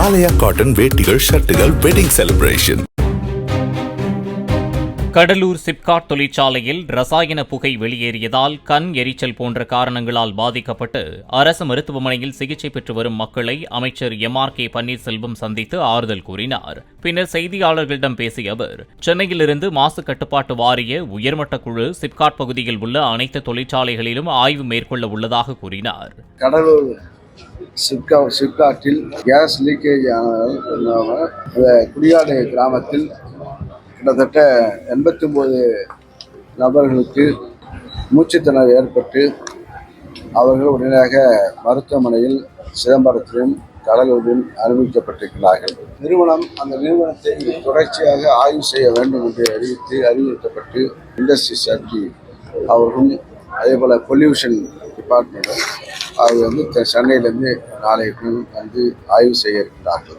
ஆலயா cotton வேட்டிகள் ஷர்ட்டுகள் wedding celebration. Cuddalore SIPCOT தொழிற்சாலையில் ரசாயன புகை வெளியேறியதால் கண் எரிச்சல் போன்ற காரணங்களால் பாதிக்கப்பட்டு அரசு மருத்துவமனையில் சிகிச்சை பெற்று வரும் மக்களை அமைச்சர் MRK பன்னீர்செல்வம் சந்தித்து ஆறுதல் கூறினார். பின்னர் செய்தியாளர்களிடம் பேசிய அவர், சென்னையிலிருந்து மாசு கட்டுப்பாட்டு வாரிய உயர்மட்ட குழு சிப்காட் பகுதியில் உள்ள அனைத்து தொழிற்சாலைகளிலும் ஆய்வு மேற்கொள்ள உள்ளதாக கூறினார். கடலூர் சிப்காட்டில் கேஸ் லீக்கேஜ் ஆனதால் குடியாடு கிராமத்தில் கிட்டத்தட்ட 89 நபர்களுக்கு மூச்சுத்திணறல் ஏற்பட்டு அவர்கள் உடனடியாக மருத்துவமனையில் சிதம்பரத்திலும் கடலூரிலும் அனுமதிக்கப்பட்டிருக்கிறார்கள். அந்த நிறுவனத்தை தொடர்ச்சியாக ஆய்வு செய்ய வேண்டும் என்று அறிவுறுத்தப்பட்டு இண்டஸ்ட்ரி சர்க்கி அவர்களும் அதேபோல் பொல்யூஷன் டிபார்ட்மெண்ட்டும் அது சென்னையிலிருந்து நாளைக்கு வந்து ஆய்வு செய்ய இருக்கிறார்கள்.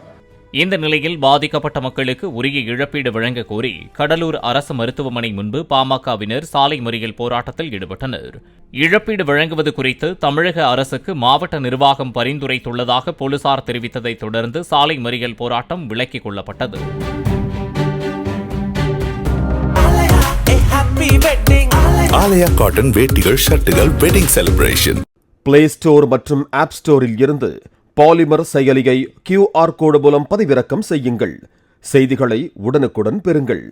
இந்த நிலையில் பாதிக்கப்பட்ட மக்களுக்கு உரிய இழப்பீடு வழங்க கோரி கடலூர் அரசு மருத்துவமனை முன்பு பாமகவினர் சாலை மறியல் போராட்டத்தில் ஈடுபட்டனர். இழப்பீடு வழங்குவது குறித்து தமிழக அரசுக்கு மாவட்ட நிர்வாகம் பரிந்துரைத்துள்ளதாக போலீசார் தெரிவித்ததைத் தொடர்ந்து சாலை மறியல் போராட்டம் விலக்கிக் கொள்ளப்பட்டது. ஆலயா காட்டன் வேட்டிகள் ஷர்ட்டுகள் வெட்டிங் செலிப்ரேஷன். பிளே ஸ்டோர் மற்றும் ஆப் ஸ்டோரில் இருந்து பாலிமர் செயலியை QR கோடு மூலம் பதிவிறக்கம் செய்யுங்கள். செய்திகளை உடனுக்குடன் பெறுங்கள்.